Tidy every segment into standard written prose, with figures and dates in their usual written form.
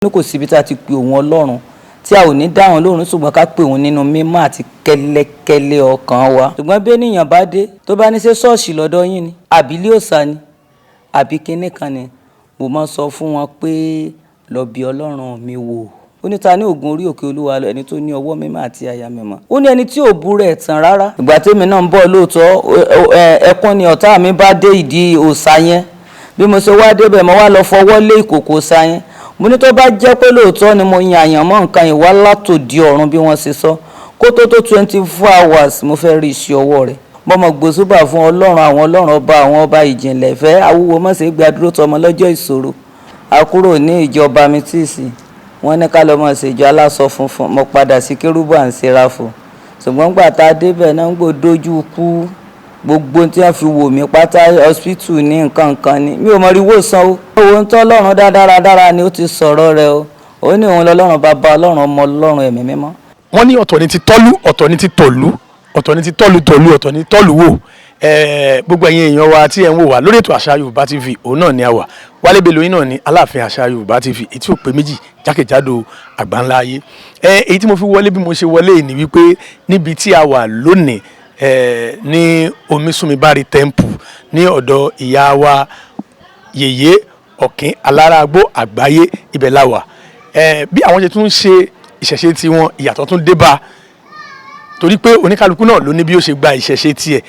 ní kò síbi tá a ti pè òun Ọlọ́run tí a ò ní dáhùn lóhùn ṣùgbọ́n ká pè òun nínú mímọ́ àti kẹ́lẹ́kẹ́lẹ́ ọkàn wa. ṣùgbọ́n bí ènìyàn bá dé tó bá ní ṣe ṣọ́ọ̀ṣì lọ́dọ̀ yín ni àbí ilé òòṣà ni àbí kinní kan ni mo máa sọ fún wọn pé lọ bí Ọlọ́run mi wò. ó ní ta ní ògùn orí òkè Olúwa lọ ẹni tó ní ọwọ́ mímọ́ àti àyà mímọ́. ó ní ẹni tí ò bú rẹ̀ tán rárá. ìgbà tèmi náà ń bọ̀ lóòótọ́ ẹkún ni ọ̀tá mi bá dé ìdí òòṣà yẹn bí mo ṣe wá débẹ̀ mo wá lọ fọwọ́ lé ìkòkò òòṣà yẹn. mo ní tó bá jẹ́ pé lóòótọ́ ni mo yan àyànmọ́ nǹkan ìwá látòdì ọ̀run bí wọ́n ṣe sọ kó tó 24 hours mo fẹ́ rí iṣẹ́ ọwọ́ rẹ̀. mọ́mọ́ gbòsúbà fún Ọlọ́run àwọn Ọlọ́run ọba àwọn ọba ìjìnlẹ̀ fẹ́ awúwo mọ́sẹ̀ gbé adúró tọmọ lọ́jọ́ ìṣòro. a kúrò ní ìjọba mi tí ì sí wọ́n ní ká lọ mọ̀ ṣèjọ aláṣọ funfun mo padà sí kérúbù à ń ṣerafo. ṣùgbọ́n gbà tá a débẹ̀ náà ń gbò dojú kú gbogbo tí wọ́n fi wò mí pátá hospital ní nǹkan ni mi ò mọ rí wòsàn o. owó ń tọ́ Ọlọ́run dáradára ni ó ti sọ̀rọ̀ rẹ̀ o. ó ní òun lọ́lọ́run bàbá Ọlọ́run ọmọ Ọlọ́run ẹ̀mí mímọ́. wọ́n ní ọ̀tọ̀ ni ti tọ́lú ọ̀tọ̀ ni ti tọ̀lú ọ̀tọ̀ ni ti tọ́lú ọ̀tọ̀ ni tọ́lú wò. gbogbo ẹ̀yin èèyàn wa tí ẹ̀ ń wò wá lórí ètò Àṣà Yorùbá TV òun náà ni a wà. Wálé Bello yín náà ni Aláàfin Àṣà Yorùbá TV etí ò pé méjì jákèjádò àgbáńlá ayé. èyí tí mo fi wọlé bí mo ṣe wọlé ni wípé níbi tí a wà lónìí ní Omisunmibari Temple ní ọ̀dọ̀ ìyá wa Yèyé Ọ̀kín Alárágbó Àgbáyé ibẹ̀ la wà. bí àwọn ṣe tún ṣe ìṣẹ̀ṣe tiwọn ìyàtọ̀ tún dé bá torí pé oníkálukú náà ló ní bí ó ṣe gba ìṣẹ̀ṣe tiẹ̀.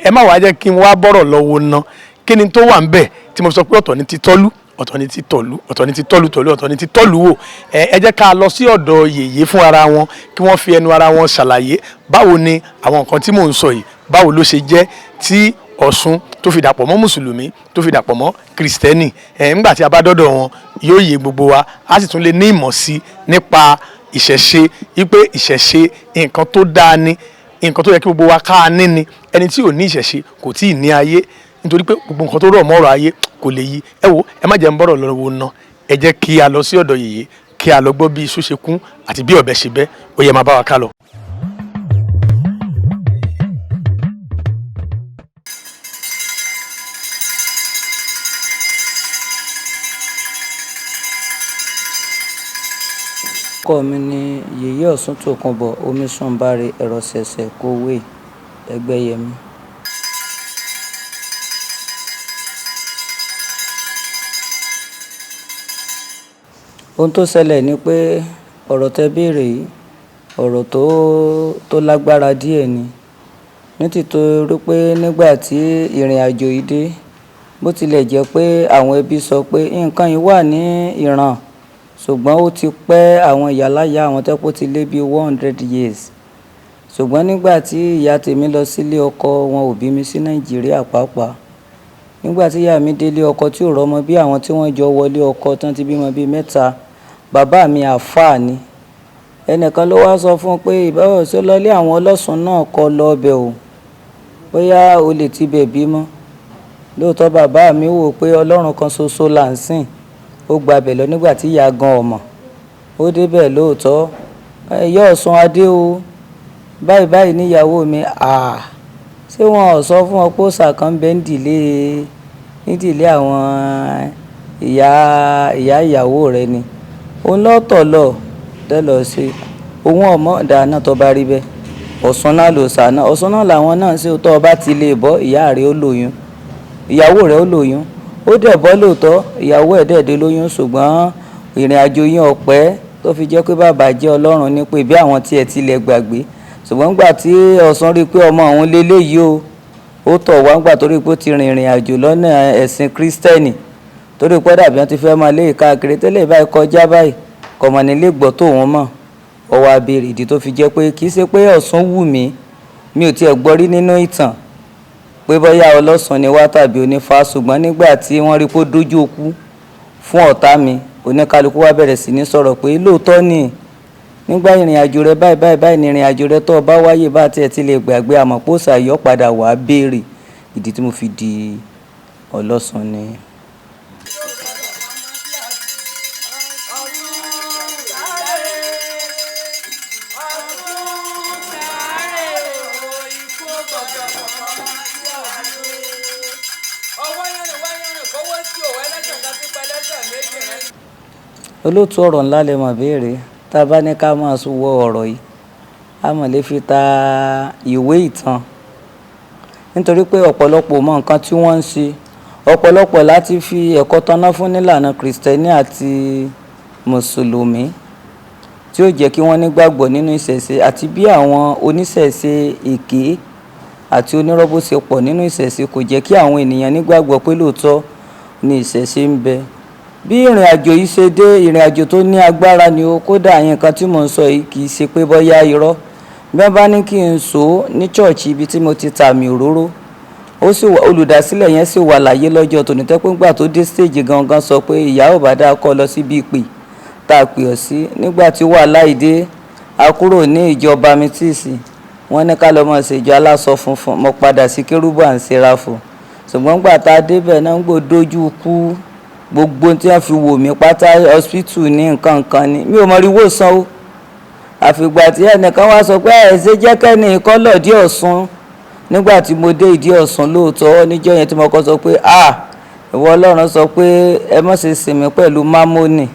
ẹ má wàá jẹ́ kí n wá bọ́rọ̀ lọ́wọ́ ná kí ni tó wà ń bẹ̀ tí mo sọ pé ọ̀tọ̀ ni ti tọ́lú ọ̀tọ̀ ni ti tọ̀lú ọ̀tọ̀ ni ti tọ́lú ọ̀tọ̀ ni ti tọ́lú wò. ẹ jẹ́ ká lọ sí ọ̀dọ̀ Yèyé fún ara wọn kí wọ́n fi ẹnu ara wọn ṣàlàyé báwo ni àwọn nǹkan tí mò ń sọ yìí báwo ló ṣe jẹ́ tí Ọ̀ṣun tó fi dàpọ̀ mọ́ mùsùlùmí tó fi dàpọ̀ mọ́ kìrìsìtẹ́nì. nígbà tí a bá dọ́dọ̀ wọn yóò yé gbogbo wa a sì tún lè ní ìmọ̀ sí nípa ìṣẹ̀ṣe wípé ìṣẹ̀ṣe nǹkan tó dáa ni nǹkan tó yẹ kí gbogbo wa ká ní ni ẹni tí ò ní ìṣẹ̀ṣe kò tí ì ní ayé nítorí pé gbogbo nǹkan tó rọ̀ mọ́ ọ̀rọ̀ ayé kò lè yí. ẹ wo ẹ má jẹ́ ń bọ́rọ̀ lọ́wọ́ ná ẹ jẹ́ kí a lọ sí ọ̀dọ̀ Yèyé kí a lọ gbọ́ bí iṣu ṣe kún àti bí ọ̀bẹ ṣe bẹ́ ó yẹ máa bá wa ká lọ. orúkọ mi ni Yèyé Ọ̀ṣun Tòkunbọ̀ Omisunbari Ẹ̀rọ̀ṣẹ̀ṣẹ̀ Kòwé Ẹgbẹ́yẹmí. ohun tó ṣẹlẹ̀ ni pé ọ̀rọ̀ tẹ́ béèrè yìí ọ̀rọ̀ tó lágbára díẹ̀ ni nítorí pé nígbà tí ìrìn àjò yìí dé bó tilẹ̀ jẹ́ pé àwọn ẹbí sọ pé nǹkan yìí wà ní ìran ṣùgbọ́n ó ti pẹ́ àwọn ìyáláyà àwọn tẹ́pọ̀ ti lé bí 100 years. ṣùgbọ́n nígbà tí ìyá tèmi lọ sílé ọkọ wọn ò bí mi sí Nàìjíríà pàápàá. nígbà tí ìyá mi délé ọkọ tí ò rọ́mọ bí àwọn tí wọ́n jọ wọlé ọkọ tán ti bímọ bíi 3. bàbá mi àfáà ni. ẹnìkan ló wá sọ fún un pé ìbáwọ̀ sí lọlé àwọn ọlọ́sùn náà kọ́ lọ ọbẹ̀ o bóyá o lè tibẹ̀ bímọ. lóòótọ́ bàbá mi wò pé Ọlọ́run kan ṣoṣo là ń sìn ó gbabẹ̀ lọ nígbà tí ìyá gan ọmọ ó débẹ̀ lóòótọ́ ẹ̀yọ́ Ọ̀ṣun adé o báyìí níyàwó mi ṣé wọn ò sọ fún ọ pé òòṣà kan bẹ́ẹ̀ nídìílé àwọn ìyá ìyàwó rẹ ni òun lọ́tọ̀ lọ tẹ́lọ̀ sí òun ọmọ dáná tó bá rí bẹ́ẹ̀ Ọ̀ṣun náà lòòṣà náà Ọ̀ṣun náà làwọn náà ṣe tó ọba ti lè bọ́ ìyá rẹ̀ ó lóyún ìyàwó rẹ̀ ó lóyún ó dẹ̀ bọ́ lóòótọ́ ìyàwó ẹ̀ dẹ̀ dé lóyún ṣùgbọ́n ìrìn àjò yín ọ̀pẹ́ tó fi jẹ́ pé bàbá jẹ́ Ọlọ́run ní pé bí àwọn tí ẹ̀ tilẹ̀ gbàgbé ṣùgbọ́n gbà tí Ọ̀ṣun rí pé ọmọ òun lélẹ́yìí ó tọ̀ wá gbà torí pé ó ti rìnrìn àjò lọ́nà ẹ̀sìn Kristẹni torí pé dàbí wọn ti fẹ́ máa lé káàkiri tẹ́lẹ̀ báyìí kọjá báyìí kọ̀mọ̀ nílé gbọ́ tó wọn mọ̀ ọwọ́ abèrè ìdí tó fi jẹ́ pé kì í ṣe pé Ọ̀ṣun wù mí mi ò tiẹ̀ gbọ́ rí nínú ìtàn pé bóyá ọlọ́sùn ni wá tàbí onífá ṣùgbọ́n nígbà tí wọ́n rí pé ó dójú okú fún ọ̀tá mi oníkálukú wá bẹ̀rẹ̀ sí ní sọ̀rọ̀ pé lóòótọ́ ni nígbà ìrìn àjò rẹ báyìí ní ìrìn àjò rẹ tó bá wáyé bá tiẹ̀ ti lè gbàgbé àmọ́ pósà yọ padà wá béèrè ìdí tí mo fi di ọlọ́sùn ni. olóòtú ọ̀rọ̀ ńlá lẹ mọ̀ béèrè. Tá a bá ní ká máa wọ ọ̀rọ̀ yìí, a mọ̀ lè fi ta ìwé ìtàn, nítorí pé ọ̀pọ̀lọpọ̀ mọ nǹkan tí wọ́n ń ṣe. Ọ̀pọ̀lọpọ̀ láti fi ẹ̀kọ́ tọ́ná fún nílànà Kristẹni àti Mùsùlùmí tí ó jẹ́ kí wọ́n nígbàgbọ́ nínú ìṣẹ̀ṣe, àti bí àwọn oníṣẹ̀ṣe èké àti onírọ́bó ṣe pọ̀ nínú ìṣẹ̀ṣe kò jẹ́ kí àwọn ènìyàn nígbàgbọ́ pé lóòótọ́ ni ìṣẹ̀ṣe ń bẹ. Bí ìrìn àjò yìí ṣe dé, ìrìn àjò tó ní agbára ni ó, kódà nǹkan tí mò ń sọ yìí kì í ṣe pé bọ́yá irọ́. Bí wọ́n bá ní kí n sọ ní ṣọ́ọ̀ṣì ibi tí mo ti tàmì òróró, ó sì wà, olùdásílẹ̀ yẹn sì wà láyé lọ́jọ́ tòní, tẹ́ pé ńgbà tó dé stage gangan sọ pé ìyá ò bá dáa kọ́ lọ síbi ìpè tá a pè ọ́ sí. Nígbà tí wàhálà ìdé, a kúrò ní ìjọ bámítíìsì, wọ́n ní ká lọ mọ̀ ṣèjọ aláṣọ funfun, mo padà sí kérúbù à ń ṣeráfò. Ṣùgbọ́n gbà tá a débẹ̀ náà ń gbò dojú kú, gbogbo tí wọ́n fi wò mí pátá hospital ní nǹkan ni mi ò mọ rí wòsàn o. Àfìgbà tí ẹnìkan wá sọ pé ẹ ṣe jẹ́ kẹ́ni ìkọ́lọ̀ ìdí Ọ̀ṣun. Nígbà tí mo dé ìdí Ọ̀ṣun lóòótọ́ níjọ́ yẹn tí mo kọ́ sọ pé ìwọ Ọlọ́run sọ pé ẹ má ṣe sìn mí pẹ̀lú mámónì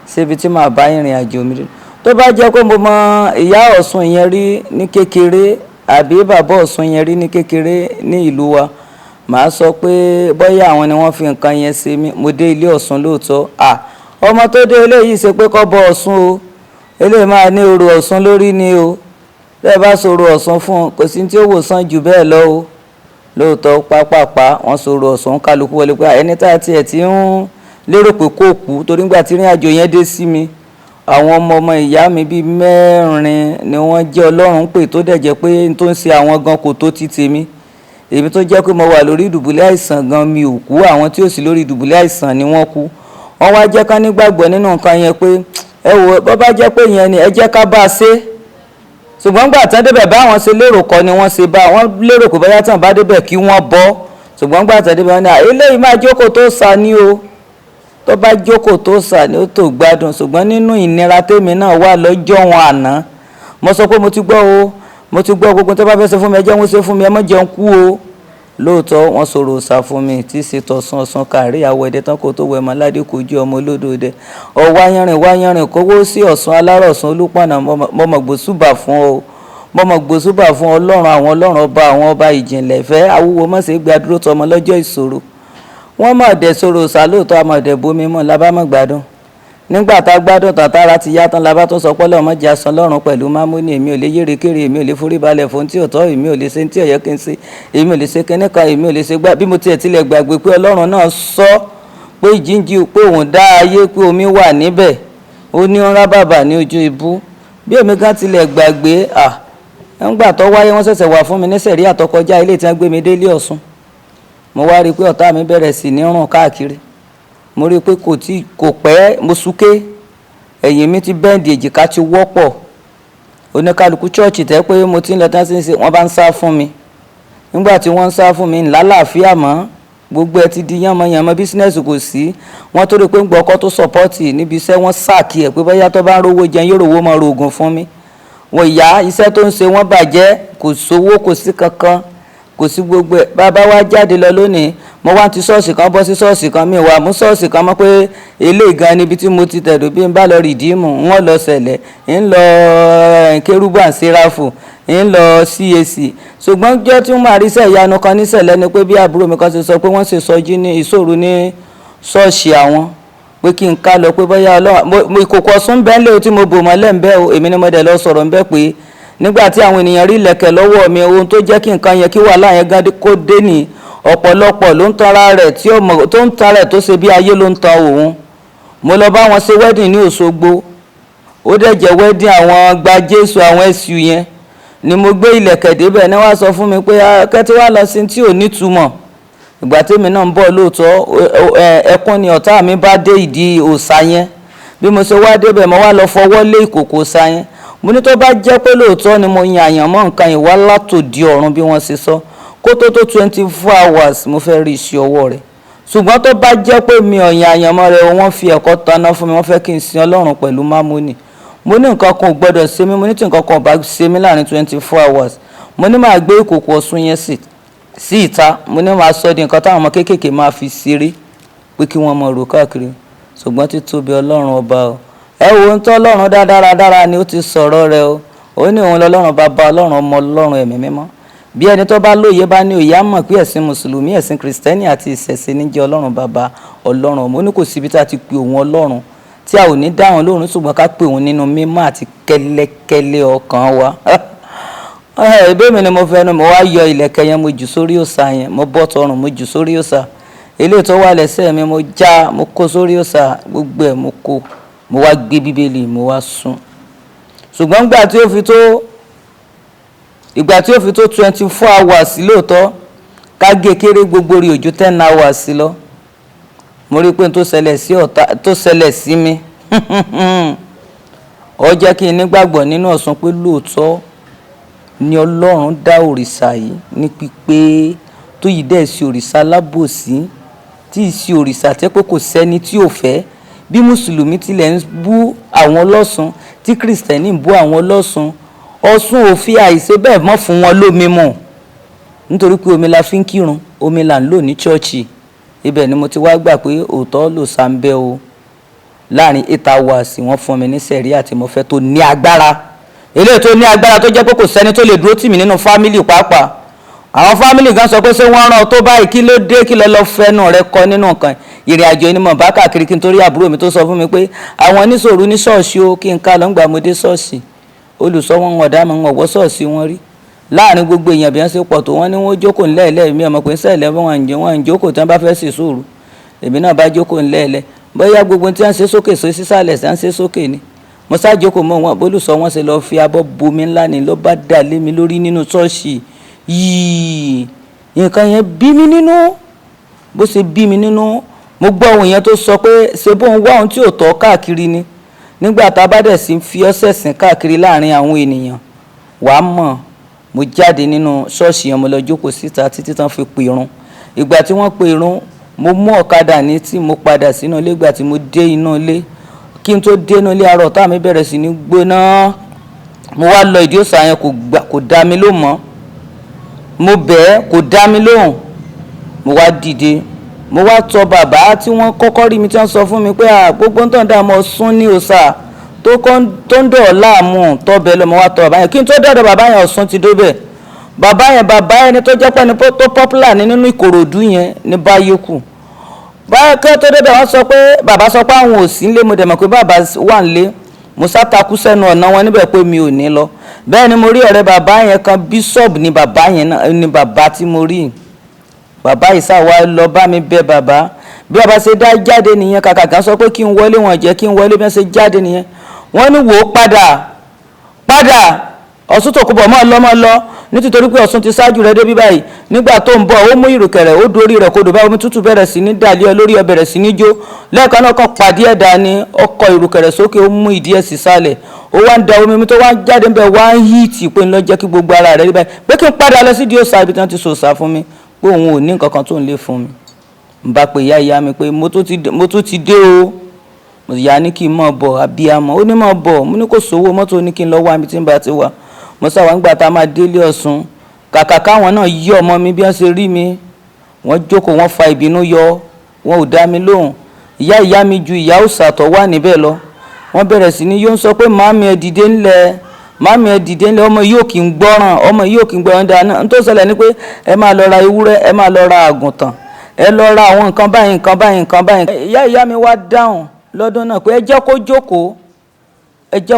síbi tí màá bá ìrìn àjò mi. Tó bá jẹ́ pé mo mọ ìyá Ọ̀ṣun yẹn rí ní kékeré àbí bàbá Ọ̀ṣun yẹn rí ní kékeré ní ìlú wa, màá sọ pé bóyá àwọn ni wọ́n fi nǹkan yẹn ṣe mí. Mo dé ilé Ọ̀ṣun lóòótọ́. Ọmọ tó dé eléyìí ṣe pé kọ́ bọ Ọ̀ṣun o, eléyìí máa ní orò Ọ̀ṣun lórí ni o. Bẹ́ẹ̀ bá sọ̀rọ̀ Ọ̀ṣun fún un, kò sí tí ó wò sàn jù bẹ́ẹ̀ lọ o. Lóòótọ́ pápápá wọ́n sọ̀rọ̀ Ọ̀ṣun, kálukú wọlé pé ẹni tá a tiẹ̀ ti ń lérò pé kò kú, torí nígbà tí ìrìn àjò yẹn dé sí mi, àwọn ọmọ ìyá mi bíi 4 ni wọ́n jẹ́ Ọlọ́run pè, tó dẹ̀ jẹ́ pé n tó ń ṣe àwọn gan kò tó ti tèmi. Èmi tó jẹ́ pé mo wà lórí ìdùbúlẹ̀ àìsàn gan mi ò kú, àwọn tí ò sí lórí ìdùbúlẹ̀ àìsàn ni wọ́n kú. Wọ́n wá jẹ́ ká nígbàgbọ́ nínú nǹkan yẹn pé ẹ wò bó bá jẹ́ pé yẹn ni ẹ jẹ́ ká bá a ṣe. Ṣùgbọ́n gbà tán débẹ̀ bá wọn ṣe lérò kọ́ ni wọ́n ṣe bá wọn lérò pé bóyá tán bá débẹ̀ kí wọ́n bọ́. Ṣùgbọ́n gbà tán débẹ̀ wọn ni eléyìí máa jókòó tó sà ní o. Tó bá jókòó tó sà ní ó tó gbádùn. Ṣùgbọ́n nínú ìnira tèmi náà wà lọ́jọ́ wọn àná, mo sọ pé mo ti gbọ́ o, mo ti gbọ́ gbogbo tó bá fẹ́ ṣe fún mi ẹ jẹ́ wọ́n ṣe fún mi, ẹ má jẹun kú o. Lóòótọ́ wọ́n sọ̀rọ̀ òòṣà fún mi tí ṣe tọ̀sán ọ̀sán kárí àwọ̀ ẹ̀dẹ́ tán kó tó wẹ̀ mọ́ ládé kojú ọmọ olódòdẹ. Wáyánrìn kówó sí Ọ̀ṣun alárọ̀sán Olúpọ̀nà, mọ̀mọ̀ gbòsúbà fún ọ, mọ̀mọ̀ gbòsúbà fún Ọlọ́run àwọn Ọlọ́run ọba àwọn ọba ìjìnlẹ̀ fẹ́ awúwo mọ̀sẹ̀ gbé adúró tọmọ lọ́jọ́ ìṣòro. Wọ́n mọ̀ dẹ̀ sọ̀rọ̀ òòṣà lóòótọ́ àmọ̀ dẹ̀ bomi mọ̀ lábámọ̀ gbádùn. Nígbà tá gbádùn tàtàrà ti yá tán labá tó sọ pọ́lọ́ ọmọ jà sọ lọ́rùn pẹ̀lú mámúni, èmi ò lè yére kéré, èmi ò lè forí balẹ̀ fún tí ò tọ́, èmi ò lè ṣe tí ò yẹ kí n ṣe, èmi ò lè ṣe kíní kan, èmi ò lè ṣe gbá. Bí mo tiẹ̀ tilẹ̀ gbàgbé pé Ọlọ́run náà sọ pé ìjíǹji pé òun dá ayé pé omi wà níbẹ̀, ó ní ọ̀rá bàbà ní ojú ibú. Bí èmi gan tilẹ̀ gbàgbé, nígbà tó wáyé wọ́n ṣẹ̀ṣẹ̀ wà fún mi ní sẹ̀rí àtọkọjá ilé tí wọ́n gbé mi délé Ọ̀ṣun. Mo wá rí i pé ọ̀tá mi bẹ̀rẹ̀ sí ní rùn káàkiri. Mo rí i pé kò pẹ́ mo súké, ẹ̀yìn mi ti bẹ́ǹdì, èjìká ti wọ́pọ̀. Oníkálukú chọ́ọ̀chì tẹ́ pé mo ti ń lọ tán sí ṣe wọ́n bá ń sá fún mi. Nígbà tí wọ́n ń sá fún mi ńlá láàfíà mọ́, gbogbo ẹ ti di yánmọ́yánmọ́, bísínẹ́sì kò sí. Wọ́n tó rí pé ń gbọ́ ọkọ́ tó sọ̀pọ́ọ̀tì níbi iṣẹ́, wọ́n sàkí ẹ̀ pé bóyá tó bá ń rówó jẹun yóò rówó mọ́ rògùn fún mi. Wọ́n ìyá iṣẹ́ tó ń ṣe wọ́n bàjẹ́, kò sówó kò sí kankan, kò sí gbogbo ẹ̀. Bàbá wa jáde lọ lónìí, mo wá ti ṣọ́ọ̀ṣì kan bọ́ sí ṣọ́ọ̀ṣì kan, mi wà mú ṣọ́ọ̀ṣì kan mọ́ pé eléyìí gan níbi tí mo ti tẹ̀dọ̀ bí n bá lọ rìdíìmù, wọ́n lọ sẹ̀lẹ̀, ń lọ kérúbù à ń ṣeráfò, ń lọ CAC. Ṣùgbọ́n jẹ́ tí wọ́n máa rí iṣẹ́ ìyanu kan níṣẹ̀lẹ̀ ni pé bí àbúrò mi kan ṣe sọ pé wọ́n ṣe sọjí ní ìṣòro ní ṣọ́ọ̀ṣì àwọn, pé kí n ká lọ pé bóyá Ọlọ́run ìkòkò Ọ̀ṣun bẹ́ẹ̀ lé o tí mo bò mọ́lẹ̀ ń bẹ́ o, èmi ni mo dẹ̀ lọ sọ̀rọ̀ ń bẹ́ pé nígbà tí àwọn ènìyàn rí ilẹ̀kẹ̀ lọ́wọ́ mi, ohun tó jẹ́ kí nǹkan yẹn kí wàhálà yẹn gan kó dé ní ọ̀pọ̀lọpọ̀ ló ń tanra rẹ̀ tó ń tanra rẹ̀ tó ṣe bí ayé ló ń tan òun. Mo lọ bá wọn ṣe wedding ní Òṣogbo, ó dẹ̀ jẹ́ wedding àwọn gba Jésù àwọn SU yẹn ni mo gbé ilẹ̀kẹ̀ débẹ̀ ní wá sọ fún mi pé kẹ́tí wá lọ sí tí ò nítumọ̀. Ìgbà tèmi náà ń bọ̀ lóòótọ́ ẹkún ni ọ̀tá mi bá dé ìdí òòṣà yẹn. Bí mo ṣe wá débẹ̀ mo wá lọ fọwọ́ lé ìkòkò òòṣà yẹn. Mo ní tó bá jẹ́ pé lóòótọ́ ni mo yan àyànmọ́ nǹkan ìwá látòdì ọ̀run bí wọ́n ṣe sọ, kó tó 24 hours mo fẹ́ rí iṣẹ́ ọwọ́ rẹ̀. Ṣùgbọ́n tó bá jẹ́ pé mi ò yan àyànmọ́ rẹ̀, wọ́n fi ẹ̀kọ́ tanná fún mi, wọ́n fẹ́ kí n sin Ọlọ́run pẹ̀lú mámúnì. Mo ní nǹkan kan ò gbọ́dọ̀ ṣe mí, mo ní tí nǹkan kan ò bá ṣe mí láàrin 24 hours, mo ní máa gbé ìkòkò Ọ̀ṣun yẹn sí ìta, mo ní máa sọ di nǹkan táwọn ọmọ kéékèèké máa fi ṣeré pé kí wọ́n mọ rò káàkiri. ṣùgbọ́n títóbi ọlọ́run ọba o. Ẹ wo ohun tó ọlọ́run dá dáradára ni ó ti sọ̀rọ̀ rẹ̀ o. Ó ní òun lọ́lọ́run bàbá, ọlọ́run ọmọ, ọlọ́run ẹ̀mí mímọ́. Bí ẹni tó bá lóye bá ní òye á mọ̀ pé ẹ̀sìn mùsùlùmí, ẹ̀sìn kìrìsìtẹ́nì àti ìṣẹ̀ṣe ní jẹ́ ọlọ́run bàbá, ọlọ́run ọmọ. Ó ní kò síbi tá a ti pe òun ọlọ́run tí a ò ní dáhùn lóhùn, ṣùgbọ́n ká pe òun nínú mímọ́ àti kẹ́lẹ́kẹ́lẹ́ ọkàn wa. Ẹ̀bẹ̀ mi ni mo fẹ́ nu, mo wá yọ ìlẹ̀kẹ̀ yẹn, mo jù sórí òòṣà yẹn, mo bọ́ tọrùn, mo jù sórí òòṣà. Eléyìí tó wà lẹ́sẹ̀ mi mo já, mo kó sórí òòṣà, gbogbo ẹ̀ mo kó, mo wá gbé bíbélì, mo wá sùn. Ṣùgbọ́n ìgbà tí ó fi tó 24 hours lóòótọ́, ká gé kéré gbogbo rí ojú 10 hours lọ. Mo rí pé tó ṣẹlẹ̀ sí mi ó jẹ́ kí n nígbàgbọ́ nínú Ọ̀ṣun pé lóòótọ́ ni Ọlọ́run dá òrìṣà yìí ní pípé tó yìí dẹ̀ sí òrìṣà alábòsí, tí ì sí òrìṣà tẹ́ pé kò sẹ́ni tí ò fẹ́. Bí mùsùlùmí tilẹ̀ ń bú àwọn ọlọ́sùn, tí kìrìsìtẹ́nì ń bú àwọn ọlọ́sùn, Ọ̀ṣun ò fi àìṣe bẹ́ẹ̀ mọ́ fún wọn lómi mọ́, nítorí pé omi la fi ń kírun, omi là ń lò ní chọ́ọ̀chì. Ibẹ̀ ni mo ti wá gbà pé òótọ́ ló sá ń bẹ́ o. Láàrin 8 hours wọ́n fún mi ní sẹ̀ríà tí mo fẹ́ tó ní agbára, eléyìí tó ní agbára tó jẹ́ pé kò sẹ́ni tó lè dúró tì mí nínú fámìlì pàápàá. Àwọn fámìlì gan sọ pé ṣé wọ́n rán ọ tó báyìí, kí ló dé, kí lọ fẹ́nu rẹ kọ nínú nǹkan ìrìn àjò ẹni mọ̀ bá káàkiri. Kí n torí àbúrò mi tó sọ fún mi pé àwọn oníṣòro ní ṣọ́ọ̀ṣì o, kí n ká lọ ń gbà mo dé ṣọ́ọ̀ṣì. Olùsọ wọn ọ̀dà mi wọn wọ́ ṣọ́ọ̀ṣì wọn rí. Láàrin gbogbo èèyàn bí wọ́n ṣe pọ̀ tó, wọ́n ní wọ́n jókòó ńlẹ̀ẹ́lẹ̀, mi ọmọ pé ń sẹ̀lẹ̀ wọn ń jókòó tí wọ́n bá fẹ́ ṣe sùúrù. Èmi náà bá jókòó ńlẹ̀ẹ́lẹ̀, bóyá gbogbo tí wọ́n ṣe sókè sí sísàlẹ̀ sí wọ́n ṣe sókè ni. Mo sá jókòó mọ́ wọn, bólúsọ wọn ṣe lọ fi abọ́ bomi ńlá ni ló bá dà lé mi lórí nínú ṣọ́ọ̀ṣì yìí. Nǹkan yẹn bí mi nínú, bó ṣe bí mi nínú. Mo gbọ́ ohun yẹn tó sọ pé ṣe bóun wá ohun tí ò tọ́ káàkiri ni. Nígbà tá a bá dẹ̀ sí fi ọ́sẹ̀ sìn káàkiri láàrin àwọn ènìyàn, wàá mọ̀. Mo jáde nínú ṣọ́ọ̀ṣì yẹn, mo lọ jókòó síta títí tán fi pe irun. Ìgbà tí wọ́n pe irun, mo mú ọ̀kadà ní tí mo padà sínú ilé. Ìgbà tí mo dé inú ilé, kí n tó dé inú ilé, arọ tá mi bẹ̀rẹ̀ sí ní gbóná. Mo wá lọ ìdí òòṣà yẹn, kò dá mi lóhùn mọ́. Mo bẹ̀ẹ́, kò dá mi lóhùn. Mo wá dìde, mo wá tọ̀ bàbá tí wọ́n kọ́kọ́ rí mi, tí wọ́n sọ fún mi pé gbogbo ń tàn dá mọ́ Ọ̀ṣun ní òòṣà tó ń dọ̀ láàmú tọ́bẹ̀ lọ. Mo wá tọ̀ bàbá yẹn, kí n tó dọ̀dọ̀ bàbá yẹn Ọ̀ṣun ti débẹ̀. Bàbá ẹni tó jẹ́ pé ẹni tó popular ní nínú Ìkòròdú yẹn ní Báyékù. Báyẹ̀kẹ́ tó débẹ̀ wọ́n sọ pé bàbá sọ pé àwọn ò sí nílé. Mo dẹ̀ mọ̀ pé bàbá wà nílé. Mo sá takú sẹ́nu ọ̀nà wọn níbẹ̀ pé mi ò ní lọ. Bẹ́ẹ̀ ni mo rí ọ̀rẹ́ bàbá yẹn kan, bíṣọ̀bù ni bàbá yẹn náà, ni bàbá tí mo rí. Bàbá ìsà wa lọ bá mi bẹ̀ bàbá. Bí bàbá ṣe dá jáde nìyẹn, kàkà kan sọ pé kí n wọlé, wọn jẹ́ kí n wọlé. Bí wọ́n ṣe jáde nìyẹn, wọ́n ní wò ó padà Ọ̀ṣun tó kó bọ̀ mọ́ lọ nítorí pé Ọ̀ṣun ti ṣáájú rẹ̀ débi báyìí. Nígbà tó ń bọ̀, ó mú ìrùkẹ̀rẹ̀, ó dorí rẹ̀ kodò báyìí, omi tútù bẹ̀rẹ̀ sí ní dàlẹ́ lórí, ó bẹ̀rẹ̀ sí ní jó. Lẹ́ẹ̀kan náà kan pàdé ẹ̀dá ni ọkọ̀ ìrùkẹ̀rẹ̀ sókè, ó mú ìdí ẹ̀ sísàlẹ̀, ó wá ń da omi tó wá ń jáde ńbẹ̀, wá ń híìtì pé ń lọ jẹ́ kí gbogbo ara rẹ̀ rí báyìí, pé kí n padà lọ sí di òòṣà ibi tí wọ́n ti sòòṣà fún mi, pé òun ò ní nǹkan kan tó ń lé fún mi. N bá pe ìyá mi pé mo tún ti dé o. Ìyá ní kí n mọ̀ bọ̀, abiyamọ ó ní mọ̀ bọ̀. Mo ní kò sówó mọ́tò, ní kí n lọ wá mi tí ń bá ti wà. Mo sáwà ń gbà tá a máa délé Ọ̀ṣun, kàkà káwọn náà yí ọmọ mi bí wọ́n ṣe rí mi, wọ́n jókòó, wọ́n fa ìbínú yọ, wọn ò dá mi lóhùn. Ìyá mi ju ìyá òòṣà tó wà níbẹ̀ lọ. Wọ́n bẹ̀rẹ̀ sí ní yóò sọ pé màámi ẹ dìde ńlẹ̀, ọmọ yìí ò kì í gbọ́ràn, dáná. N tó ṣẹlẹ̀ ni pé ẹ máa lọ ra ewúrẹ́, ẹ máa lọ ra àgùntàn, ẹ lọ ra àwọn nǹkan báyìí. Ìyá mi wá dáhùn lọ́dún náà pé ẹ jẹ́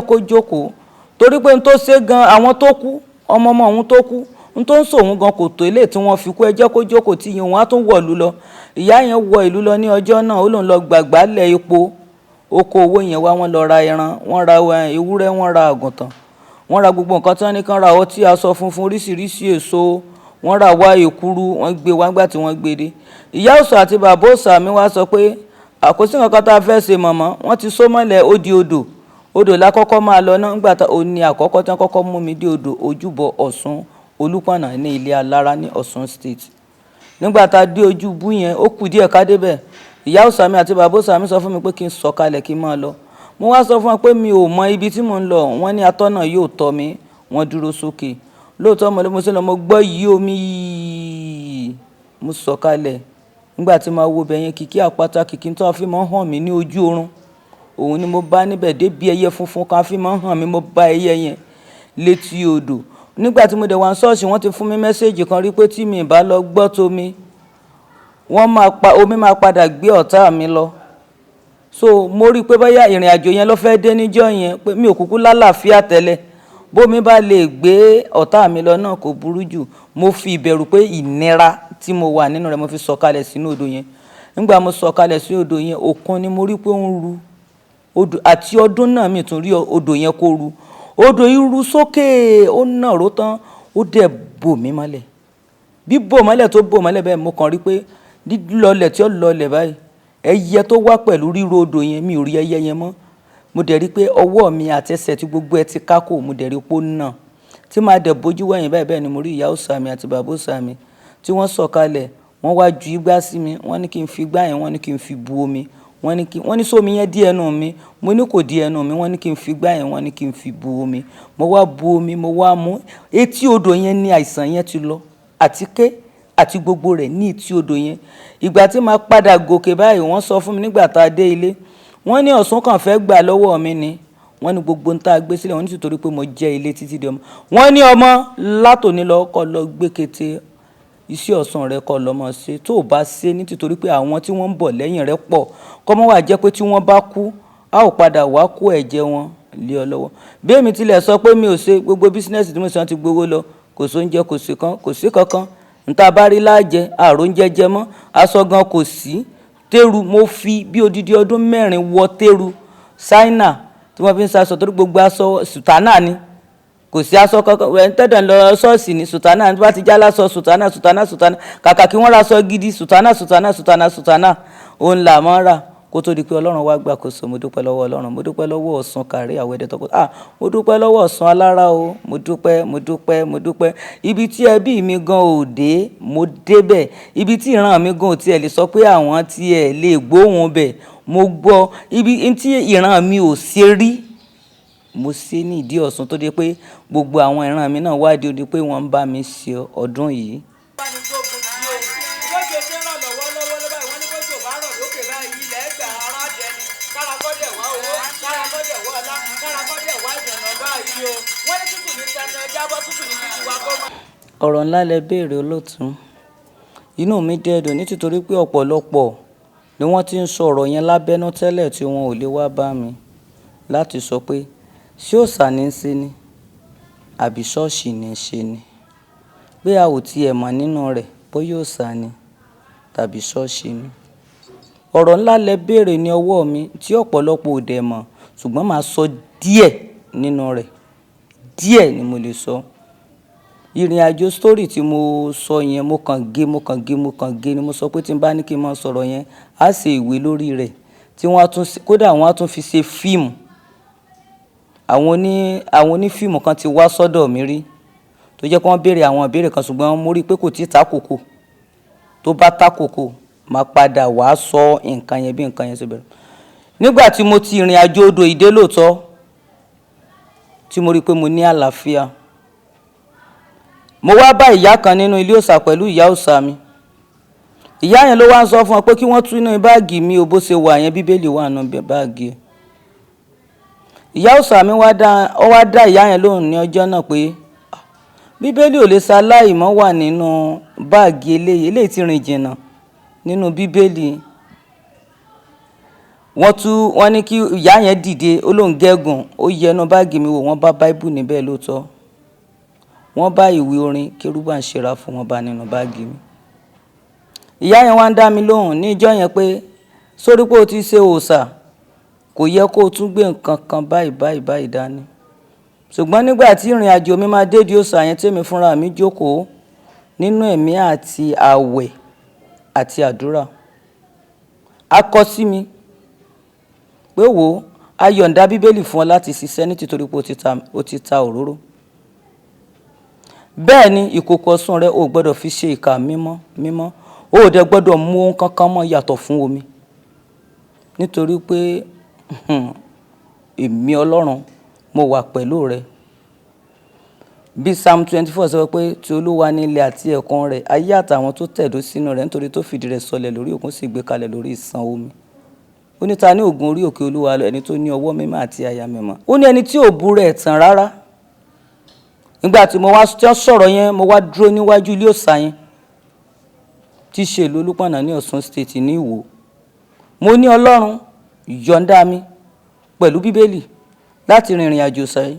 kó jókòó, torí pé n tó ṣe gan àwọn tó kú, ọmọ òun tó kú, n tó ń sòun gan kò tó ilé tí wọ́n fi kú. Ẹ jẹ́ kó jókòó, tí yìí wọ́n á tún wọ̀ ìlú lọ. Ìyá yẹn wọ ìlú lọ ní ọjọ́ náà, ó lòun lọ gbàgbá lẹ̀ epo, oko owó yẹn wá, wọ́n lọ ra ẹran, wọ́n ra ewúrẹ́, wọ́n ra àgùntàn, wọ́n ra gbogbo nǹkan tí wọ́n ní kán ra, ọtí, aṣọ funfun, oríṣiríṣi èso, wọ́n ra wá èkuru, wọ́n gbé wá. Gbà tí wọ́n gbé dé, ìyá òòṣà àti bàbá òòṣà mi wá sọ pé àkóso nǹkan tá a fẹ́ ṣe mọ̀mọ́, wọ́n ti só mọ́lẹ̀, ó di odò lákọ́kọ́ máa lọ náà. Nígbà tá ó ní àkọ́kọ́ tí wọ́n kọ́kọ́ mú mi dé odò ojúbọ Ọ̀ṣun Olúpọ̀nà ní ilé Alára ní Ọ̀ṣun State. Nígbà tá a dé ojúbú yẹn, ó kù díẹ̀ ká débẹ̀. Ìyá òòṣà mi àti bàbá òòṣà mi sọ fún mi pé kí n sọ̀kalẹ̀ kí n máa lọ. Mo wá sọ fún wọn pé mi ò mọ ibi tí mò ń lọ. Wọ́n ní atọ́nà yóò tọ́ mi. Wọ́n dúró sókè. Lóòótọ́ mo ṣe lọ, mo gbọ́ yí omi yìí, mo sọ̀kalẹ̀. nígbà tí máa wo bẹ̀yẹn kìkì àpáta kìkì tó fi máa ń hàn mí ní ojú oorun òun ni mo bá níbẹ̀ débi ẹyẹ funfun kan fi máa ń hàn mí, mo bá ẹyẹ yẹn létí odò. Nígbà tí mo dẹ̀ wá ṣọ́ọ̀ṣì wọ́n ti fún mi mẹ́sẹ́ẹ̀jì kan rí pé tí mi bá lọ gbọ́ tómi omi máa padà gbé ọ̀tá mi lọ. So mo rí i pé bóyá ìrìn àjò yẹn ló fẹ́ dé níjọ́ yẹn pé mi ò kúkú lálàáfíà tẹ́lẹ̀, bómi bá lè gbé ọ̀tá mi lọ náà kò burú jù. Mo fi ìbẹ̀rù pé ìnira tí mo wà nínú rẹ̀ mo fi sọ̀kalẹ̀ sínú odò yẹn. Nígbà mo sọ̀kalẹ̀ sí odò yẹn òkun ni mo rí pé ó ń ru odò, àti ọdún náà mi tún rí odò yẹn kó ru. Odò yìí ru sókè ó nàró tán ó dẹ̀ bò mí mọ́lẹ̀. Bí bò mọ́lẹ̀ tó bò mọ́lẹ̀ bẹ́ẹ̀ mo kàn rí pé lílọlẹ̀ tí ó lọlẹ̀ báyìí ẹyẹ tó wá pẹ̀lú ríro odò yẹn mi ò rí ẹyẹ yẹn mọ́. Mo dẹ̀ rí pé ọwọ́ mi àti ẹsẹ̀ tí gbogbo ẹ ti kákò, mo dẹ̀ rí pé ó nà. Tí máa dẹ̀ bójú wẹ̀yìn bẹ́ẹ̀ ni mo rí ìyá òòṣà mi àti bàbá òòṣà mi tí wọ́n sọ̀kalẹ̀, wọ́n wá ju igbá sí mi, wọ́n ní kí n fi igbá yẹn, wọ́n ní kí n fi bu omi, wọ́n ní sómi yẹn dí ẹnu mi, mo ní kò dí ẹnu mi, wọ́n ní kí n fi igbá yẹn, wọ́n ní kí n fi bu omi. Mo wá bu omi, mo wá mú. Etí odò yẹn ni àìsàn yẹn ti lọ, àtíké àti gbogbo rẹ̀ ní etí odò yẹn. Ìgbà tí máa padà gòkè báyìí wọ́n sọ fún mi nígbà tá a dé ilé, wọ́n ní Ọ̀ṣun kan fẹ́ gbà lọ́wọ́ mi ni, wọ́n ní gbogbo ń tá a gbé sílẹ̀, wọ́n ní nítorí pé mo jẹ́ ilé títí di ọmọ. Wọ́n ní ọmọ látòní lọ kọ́ lọ gbé kété iṣẹ́ Ọ̀ṣun rẹ kọ́ lọ́mọ ṣe, tó o bá ṣe nítorí pé àwọn tí wọ́n ń bọ̀ lẹ́yìn rẹ pọ̀, kọ́mọ́ wà jẹ́ pé tí wọ́n bá kú a ò padà wá kó ẹ̀jẹ̀ wọn lé ọ lọ́wọ́. Bí èmi tilẹ̀ sọ pé mi ò ṣe gbogbo bísínẹ́sì tí mo ṣe ti gbowó lọ, kò sóúnjẹ kò sí kankan, nta bá rí láàjẹ àrùn jẹjẹ mọ́, aṣọ gan kò sí. Téru mo fi bí odidi ọdún 4 wọ téru ṣáínà tí wọ́n fi ń ṣaṣọ torí gbogbo aṣọ sùtánà ni, kò sí aṣọ kankan. Ẹ̀ ń tẹ̀dọ̀ lọ ṣọ́ọ̀ṣì ní sùtánà, tí wọ́n ti já lásọ sùtánà kàkà kí wọ́n ra aṣọ gidi sùtánà òun là máa ń rà kó tó di pé Ọlọ́run wá gbàkóso. Mo dúpẹ́ lọ́wọ́ Ọlọ́run, mo dúpẹ́ lọ́wọ́ Ọ̀ṣun kàrí àwẹ̀dẹ tọkọ. Mo dúpẹ́ lọ́wọ́ Ọ̀ṣun alára o, mo dúpẹ́. Ibi tí ẹbí mi gan ò dé, mo débẹ̀. Ibi tí ìran mi gan ò tiẹ̀ lè sọ pé àwọn tiẹ̀ lè gbóhùn bẹ̀, mo gbọ́. Ibi tí ìran mi ò ṣe rí, mo ṣe ní ìdí Ọ̀ṣun tó dé pé gbogbo àwọn ìran mi náà wádìí odi pé wọ́n ń bá mi ṣe ọdún yìí. Ọ̀rọ̀ ńlá lẹ béèrè olóòtú. Inú mi dẹ́dùn nítorí pé ọ̀pọ̀lọpọ̀ ni wọ́n ti ń sọ ọ̀rọ̀ yẹn lábẹ́nú tẹ́lẹ̀ tí wọn ò lè wá bá mi láti sọ pé ṣé òòṣà ní í ṣe ni àbí ṣọ́ọ̀ṣì ní í ṣe ni, pé a ò tiẹ̀ mọ̀ nínú rẹ̀ bóyá òòṣà ni tàbí ṣọ́ọ̀ṣì ni. Ọ̀rọ̀ ńlá lẹ béèrè ní ọwọ́ mi tí ọ̀pọ̀lọpọ̀ ò dẹ̀ mọ̀, ṣùgbọ́n màá sọ díẹ̀ nínú rẹ̀, díẹ̀ ni mo lè sọ. Ìrìn àjò story tí mo sọ yẹn mo kàn gé ni mo sọ pé tí n bá ní kí n máa sọ̀rọ̀ yẹn á ṣe ìwé lórí rẹ̀ tí kódà wọ́n á tún fi ṣe fíìmù. Àwọn onífíìmù kan ti wá sọ́dọ̀ mi rí tó jẹ́ pé wọ́n béèrè àwọn ìbéèrè kan ṣùgbọ́n mo rí i pé kò tí ì tákòkò. Tó bá tákòkò máa padà wá sọ nǹkan yẹn bí nǹkan yẹn ṣe bẹ̀rẹ̀. Nígbà tí mo ti ìrìn àjò odò ìdè lóòótọ́ tí mo rí i pé mo ní àlàáfíà, mo wá bá ìyá kan nínú ilé òòṣà pẹ̀lú ìyá òòṣà mi. Ìyá yẹn ló wá ń sọ fún ọ pé kí wọ́n tú inú báàgì mi ò bó ṣe wà yẹn, bíbélì wà nínú báàgì ẹ̀. Ìyá òòṣà mi wá dá ìyá yẹn lóhùn ní ọjọ́ náà pé bíbélì ò lè ṣaláì mọ́ wà nínú báàgì eléyìí tí rìn jìnnà nínú bíbélì. Wọ́n ní kí ìyá yẹn dìde, ó lóun gẹ́gùn, ó yẹnu báàgì mi wò, wọ́n bá báíbù níbẹ̀ lóòótọ́. Wọ́n bá ìwé orin kérúbù ń ṣera fún wọn bá nínú báàgì mi. Ìyá yẹn wá ń dá mi lóhùn ní ìjọ́ yẹn pé sórí pé o ti ṣe òòṣà kò yẹ kó o tún gbé nǹkan kan báyìí dání. Ṣùgbọ́n nígbà tí ìrìn àjò mi máa dé di òòṣà yẹn tèmi fúnra mi jókòó nínú ẹ̀mí àti àwẹ̀ àti àdúrà, a kọ sí mi pé wò ó, a yọ̀ǹda bíbélì fún ọ láti ṣiṣẹ́ nítorí pé o ti ta òróró. Bẹ́ẹ̀ ni ìkòkò Ọ̀ṣun rẹ ò gbọ́dọ̀ fi ṣe ìkà mímọ́, o ò dẹ̀ gbọ́dọ̀ mú ohun kankan mọ́ yàtọ̀ fún omi, nítorí pé èmi Ọlọ́run mo wà pẹ̀lú rẹ. bí Psalm 24 sọ pé ti Olúwa ni ilẹ̀ àti ẹ̀kún rẹ̀, ayé àtàwọn tó tẹ̀dó sínú rẹ̀, nítorí tó fìdí rẹ̀ sọlẹ̀ lórí òkun sì gbé kalẹ̀ lórí ìṣàn omi. Ó ní ta ní ògun orí òkè Olúwa lọ, ẹni tó ní ọwọ́ mímọ́ àti àyà mímọ́. Ó ní ẹni tí ò bú rẹ̀ tàn rárá. Nígbà tí mo wá sọ̀rọ̀ yẹn, mo wá dúró níwájú ilé òòṣà yẹn tí ṣe ìlú Olúpọ̀nà ní Ọ̀ṣun state ní Ìwó. Mo ní Ọlọ́run yọ̀ǹda mi pẹ̀lú Bíbélì láti rìnrìn àjò sáyé,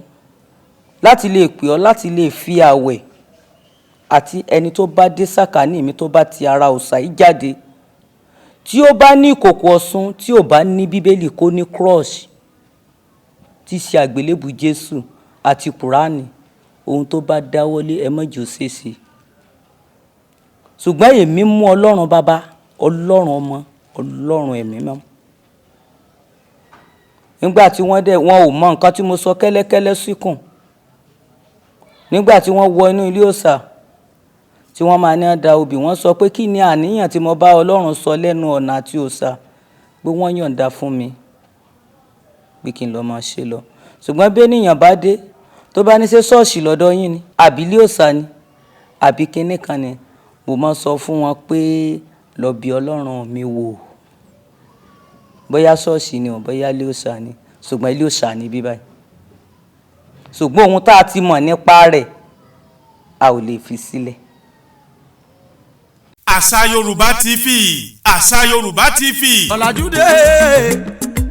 láti lè pè ọ́, láti lè fi àwẹ̀ àti ẹni tó bá dé sàkání mi tó bá ti ara òòṣà yìí jáde, tí ó bá ní ìkòkò Ọ̀ṣun, tí ò bá ní Bíbélì kó ní cross tí ṣe àgbélébù Jésù àti Kùránì, ohun tó bá dáwọ́lé ẹ má jẹ́ ó ṣeéṣe. Ṣùgbọ́n èmi mú Ọlọ́run Bàbá, Ọlọ́run Ọmọ, Ọlọ́run Ẹ̀mí Mímọ́. Nígbà tí wọn ò mọ nǹkan tí mo sọ kẹ́lẹ́kẹ́lẹ́ síkùn. Nígbà tí wọ́n wọ inú ilé òòṣà tí wọ́n máa ní da obì, wọ́n sọ pé kí ni àníyàn tí mo bá Ọlọ́run sọ lẹ́nu ọ̀nà àti òòṣà, pé wọ́n yọ̀ǹda fún mi pé kí n lọ máa ṣe lọ. Ṣùgbọ́n bí ènìyàn bá dé tó bá ní ṣe ṣọ́ọ̀ṣì lọ́dọ̀ yín ni àbí ilé òòṣà ni àbí kinní kan ni, mo máa sọ fún wọn pé lọ bí Ọlọ́run mi wò, bóyá ṣọ́ọ̀ṣì ni ò bóyá ilé òòṣà ni, ṣùgbọ́n ilé òòṣà ni bí báyìí. Ṣùgbọ́n ohun tá a ti mọ̀ nípa rẹ̀ a ò lè fi sílẹ̀. ASAYORUBA TV, ASAYORUBA TV.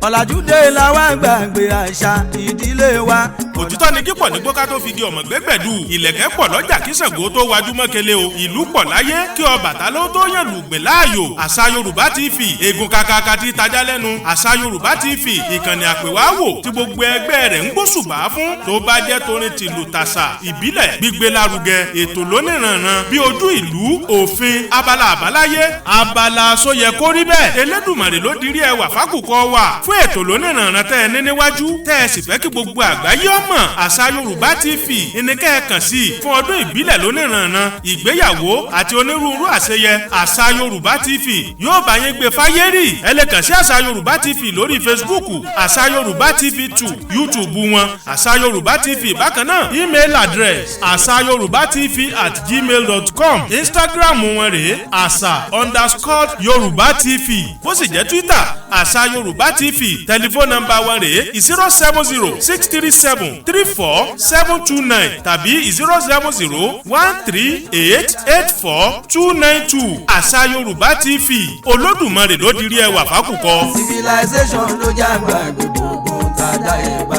ọ̀làjúdé làwa gbàgbé àṣà ìdílé wa. Òtítọ́ ni kíkọ̀ ní gbóká tó fi di ọmọ gbẹ́gbẹ̀dù. Ìlẹ̀kẹ̀ pọ̀ lọ́jà kí Ṣàngó tó wájú mọ́kẹ́lẹ́ o. Ìlú pọ̀ láyé kí Ọbàtálá tó yàn lùgbẹ̀ láàyò. ASAYORUBA TV, egun kakaka tí tajà lẹ́nu. ASAYORUBA TV, ìkànnì àpèwáwò tí gbogbo ẹgbẹ́ rẹ̀ ń gbóṣùbà fún. Tó bá jẹ́ torin tìlù tàṣà ìbílẹ̀ gbígbé lárugẹ, ètò lóníranran bí ojú ìlú, òfin, abala àbáláyé, abala sóyẹ kórí bẹ́ẹ̀. Elédùmarè ló dirí ẹwà fákùkọ wà. Fún ètò lóníranran tẹ́ ẹ ní níwájú, tẹ́ ẹ sì fẹ́ kí gbogbo àgbáyé ọmọ ASAYORUBA TV ìníkẹ́ ẹ kàn sí fún ọdún ìbílẹ̀ lóníranran, ìgbéyàwó àti onírúurú àṣeyẹ. ASAYORUBA TV yóò bá yín gbé fáyé rì. Ẹ lè kàn sí ASAYORUBA TV lórí Facebook, ASAYORUBA TV 2, YouTube wọn ASAYORUBA TV. Bákan náà email address asayorubatv@gmail.com. Instagram wọn rèé asa_Yoruba TV. Bó sì jẹ́ Twitter ASAYORUBA TV. Tẹlifóònù nọ́mbà wọn rèé 070-637-34729 tàbí 070-138-84292. ASAYORUBA TV, Olódùmarè ló dirí ẹwà fákùkọ. Civilization ló jágbá gbogbo tàdá ẹ̀ bá.